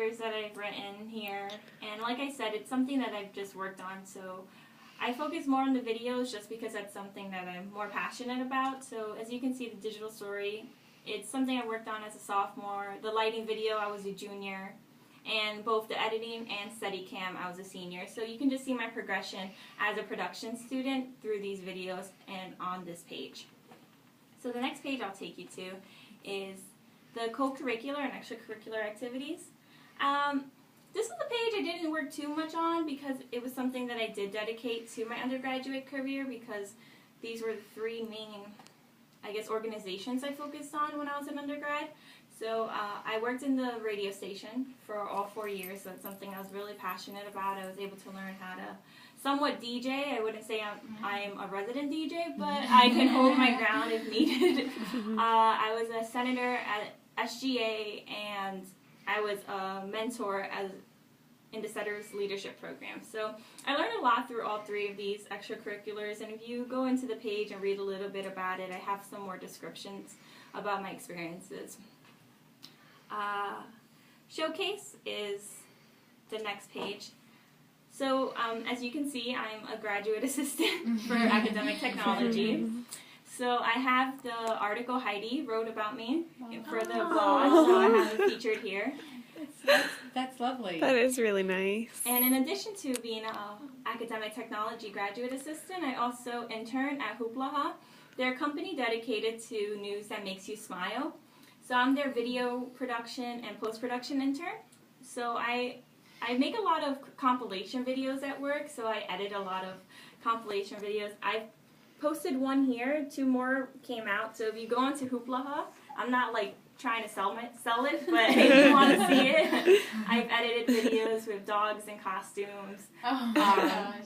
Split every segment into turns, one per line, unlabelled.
papers that I've written here, and like I said, it's something that I've just worked on, so I focus more on the videos just because that's something that I'm more passionate about. So as you can see, the digital story, it's something I worked on as a sophomore. The lighting video, I was a junior. And both the editing and Steadicam, I was a senior. So you can just see my progression as a production student through these videos and on this page. So the next page I'll take you to is the co-curricular and extracurricular activities. This is a page I didn't work too much on because it was something that I did dedicate to my undergraduate career, because these were the three main, I guess, organizations I focused on when I was an undergrad. So I worked in the radio station for all 4 years, so it's something I was really passionate about. I was able to learn how to somewhat DJ. I wouldn't say I'm a resident DJ, but I can hold my ground if needed. I was a senator at SGA, and I was a mentor in the Setters Leadership Program. So I learned a lot through all three of these extracurriculars, and if you go into the page and read a little bit about it, I have some more descriptions about my experiences. Showcase is the next page. So as you can see, I'm a graduate assistant for academic technology. So I have the article Heidi wrote about me for the blog, so I have it featured here.
That's lovely.
That is really nice.
And in addition to being an academic technology graduate assistant, I also intern at Hooplaha. They're a company dedicated to news that makes you smile. So I'm their video production and post-production intern. So I make a lot of compilation videos at work, so I edit a lot of compilation videos. I've posted one here, 2 more came out, so if you go onto Hooplaha, I'm not like trying to sell it, but if you want to see it, I've edited videos with dogs and costumes.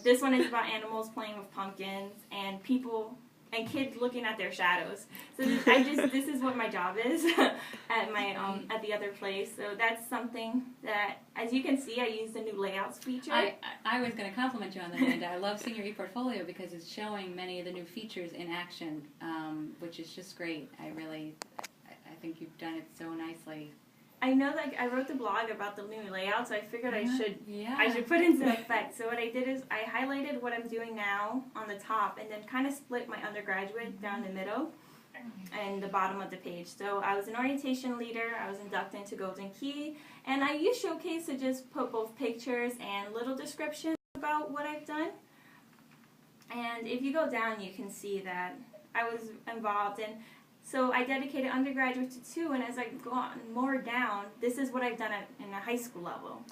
This one is about animals playing with pumpkins and people and kids looking at their shadows. So this is what my job is at my at the other place. So that's something that, as you can see, I use the new layouts feature.
I was going to compliment you on that, Amanda. I love seeing your ePortfolio because it's showing many of the new features in action, which is just great. I think you've done it so nicely.
I know that I wrote the blog about the new layout, so I figured I should put into effect. So what I did is I highlighted what I'm doing now on the top, and then kind of split my undergraduate down the middle and the bottom of the page. So I was an orientation leader, I was inducted into Golden Key, and I used Showcase to just put both pictures and little descriptions about what I've done. And if you go down, you can see that I was involved in. So I dedicated undergraduate to 2, and as I go on more down, this is what I've done in a high school level.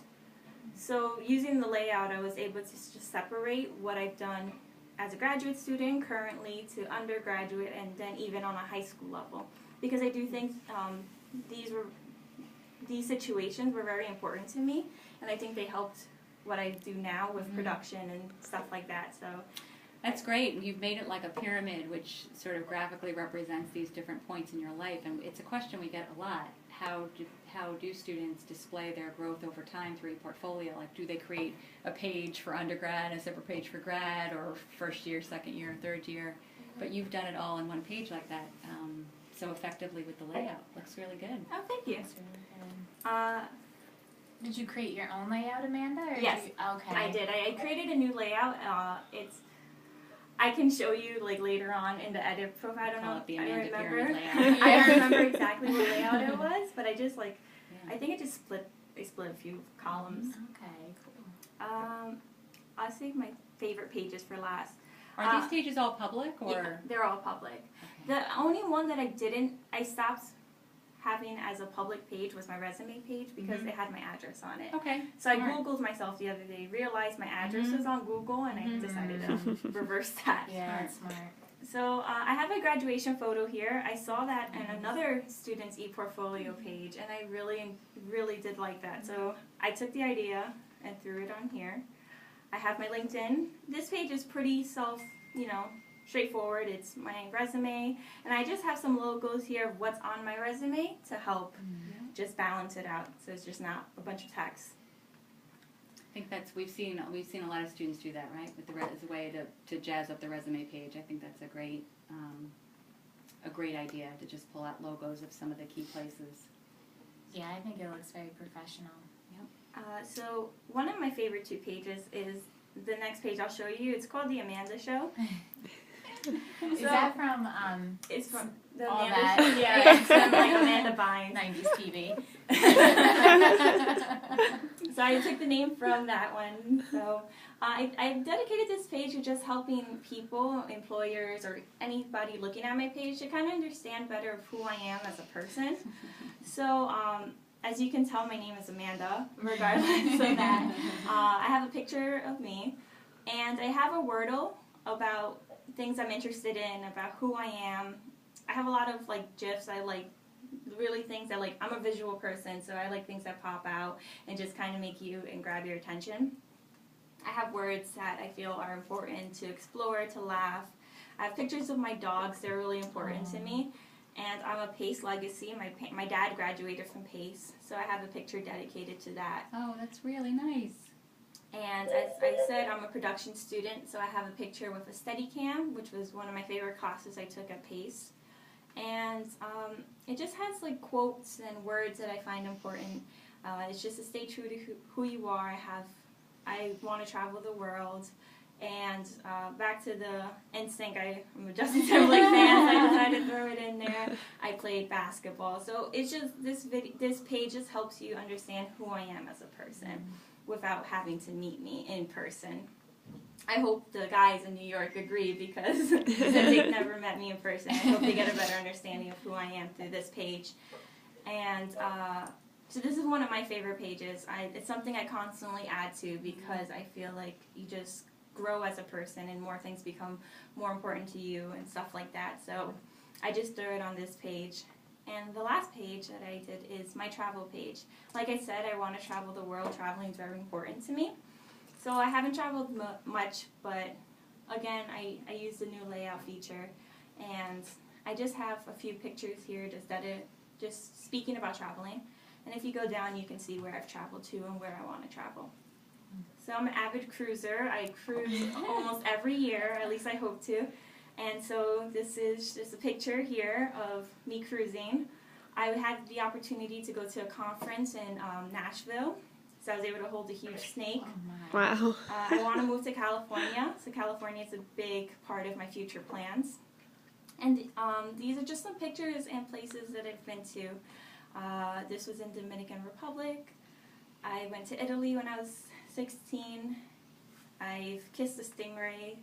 So using the layout, I was able to just separate what I've done as a graduate student currently to undergraduate, and then even on a high school level. Because I do think these situations were very important to me, and I think they helped what I do now with production and stuff like that. So.
That's great. You've made it like a pyramid, which sort of graphically represents these different points in your life. And it's a question we get a lot. How do students display their growth over time through ePortfolio? Like, do they create a page for undergrad, a separate page for grad, or first year, second year, third year? But you've done it all in one page like that so effectively with the layout. Looks really good.
Oh, thank you.
That's really good. Did you create your own layout, Amanda? Or
Yes.
Okay.
I did. I created a new layout. I can show you like later on in the edit profile. I don't know. I don't remember. I don't remember exactly what layout it was, but I just I think I split a few columns.
Okay, cool.
I'll save my favorite pages for last.
Are these pages all public, or?
Yeah, they're all public.
Okay.
The only one that I stopped having as a public page was my resume page because it had my address on it.
Okay.
So I Googled myself the other day, realized my address was on Google, and I decided to reverse that.
Yeah, that's smart.
So I have a graduation photo here. I saw that in another student's ePortfolio page, and I really did like that. So I took the idea and threw it on here. I have my LinkedIn. This page is pretty straightforward. It's my resume, and I just have some logos here of what's on my resume to help just balance it out, so it's just not a bunch of text.
I think we've seen a lot of students do that, right? As a way to jazz up the resume page. I think that's a great idea to just pull out logos of some of the key places.
Yeah, I think it looks very professional.
So one of my favorite 2 pages is the next page I'll show you. It's called The Amanda Show.
Is that from
It's from the
all
Amanda
that?
Show. Yeah, it's from like Amanda Bynes.
90s TV?
So I took the name from that one. So I dedicated this page to just helping people, employers, or anybody looking at my page to kind of understand better of who I am as a person. So as you can tell, my name is Amanda, regardless of that. I have a picture of me, and I have a Wordle about things I'm interested in, about who I am. I have a lot of like GIFs. I like really things that like, I'm a visual person, so I like things that pop out and just kind of make you and grab your attention. I have words that I feel are important to explore, to laugh. I have pictures of my dogs. They're really important to me. And I'm a PACE legacy. My dad graduated from PACE, so I have a picture dedicated to that.
Oh, that's really nice.
And as I said, I'm a production student, so I have a picture with a Steadicam, which was one of my favorite classes I took at PACE. And it just has like quotes and words that I find important. It's just to stay true to who you are. I want to travel the world. And back to the NSYNC, I'm a Justin Timberlake fan, so I decided to throw it in there. I played basketball. So it's just, this page just helps you understand who I am as a person without having to meet me in person. I hope the guys in New York agree, because since they've never met me in person, I hope they get a better understanding of who I am through this page. And so this is one of my favorite pages. It's something I constantly add to, because I feel like you just grow as a person and more things become more important to you and stuff like that. So I just threw it on this page. And the last page that I did is my travel page. Like I said, I want to travel the world. Traveling is very important to me. So I haven't traveled much, but again, I used the new layout feature, and I just have a few pictures here just speaking about traveling. And if you go down, you can see where I've traveled to and where I want to travel. So I'm an avid cruiser. I cruise almost every year, at least I hope to. And so this is just a picture here of me cruising. I had the opportunity to go to a conference in Nashville, so I was able to hold a huge snake.
Oh my.
Wow.
I want to move to California, so California is a big part of my future plans. And these are just some pictures and places that I've been to. This was in Dominican Republic. I went to Italy when I was 16. I've kissed a stingray.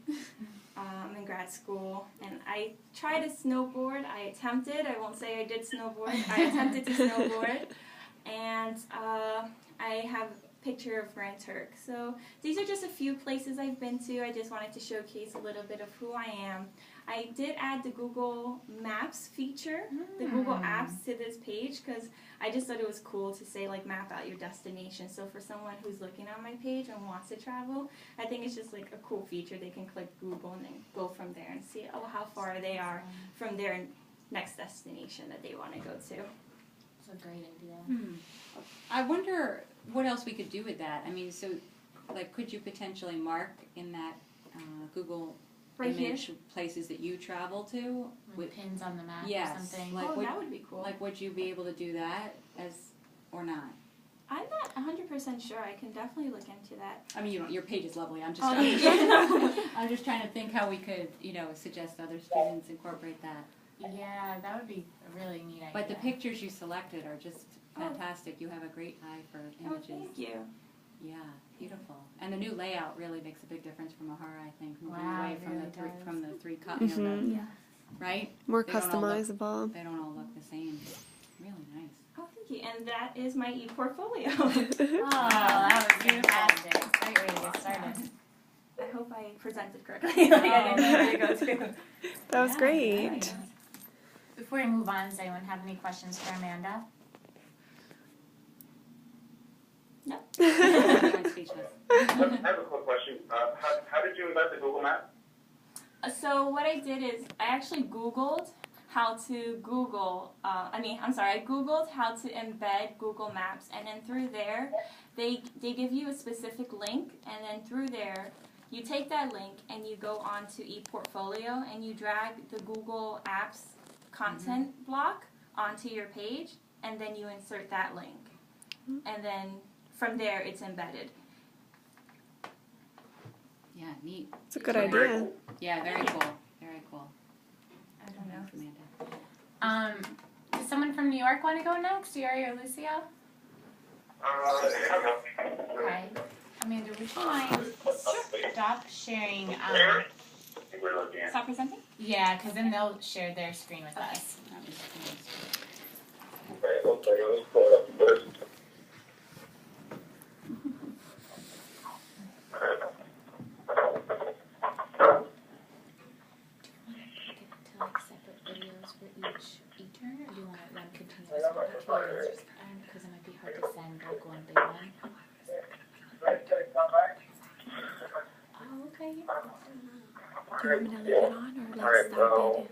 I'm in grad school, and I tried to snowboard. I attempted. I won't say I did snowboard. I attempted to snowboard, and I have a picture of Grand Turk. So these are just a few places I've been to. I just wanted to showcase a little bit of who I am. I did add the Google Maps feature, the Google Apps, to this page, because I just thought it was cool to say, like, map out your destination. So for someone who's looking on my page and wants to travel, I think it's just like a cool feature. They can click Google and then go from there and see, oh, how far they are from their next destination that they want to go to.
It's a great idea.
I wonder what else we could do with that. I mean, so, like, could you potentially mark in that Google
Right
image
here?
places that you travel to?
With pins on the map
Yes,
or something.
like
Oh, that would be cool.
Like, would you be able to do that or not?
I'm not 100% sure. I can definitely look into that.
I mean, your page is lovely. I'm just,
Oh,
I'm just trying to think how we could, suggest other students incorporate that.
Yeah, that would be a really neat idea.
But the pictures you selected are just fantastic. You have a great eye for
Oh,
images.
thank you.
Yeah, beautiful. And the new layout really makes a big difference for Mahara, I think, moving
Wow,
away
it
from
really
the three
does.
from the three cut,
Mhm.
Yeah.
right?
More
They don't all look-
customizable.
They don't all look the same. Really nice.
Oh, thank you. And that is my e-portfolio.
Oh, that was fantastic. Great way to get started.
I hope I presented correctly. Like I didn't know where to go to.
That was
Yeah,
great.
Before we move on, does anyone have any questions for Amanda?
No.
I'm speechless.
I have a quick question. How did you embed the Google Map?
So what I did is I actually Googled how to I Googled how to embed Google Maps, and then through there, they give you a specific link, and then through there, you take that link and you go on to ePortfolio and you drag the Google Apps content block onto your page, and then you insert that link. And then from there, it's embedded.
Yeah, neat.
It's a good
Very
idea.
cool.
Yeah, very cool. Very cool.
I don't know.
Amanda.
Does someone from New York want to go next? Yuri or Lucio? Okay. Amanda, would you mind stop sharing?
We're looking at.
Stop presenting?
Yeah, because then they'll share their screen with us.
That was nice.
Okay, looks like it was pulled up first.
To like separate videos for each turn, or do you want to run continuous? Because it might be hard to send like one big one.
Oh, okay. Do you want me to leave it on or let's stop it?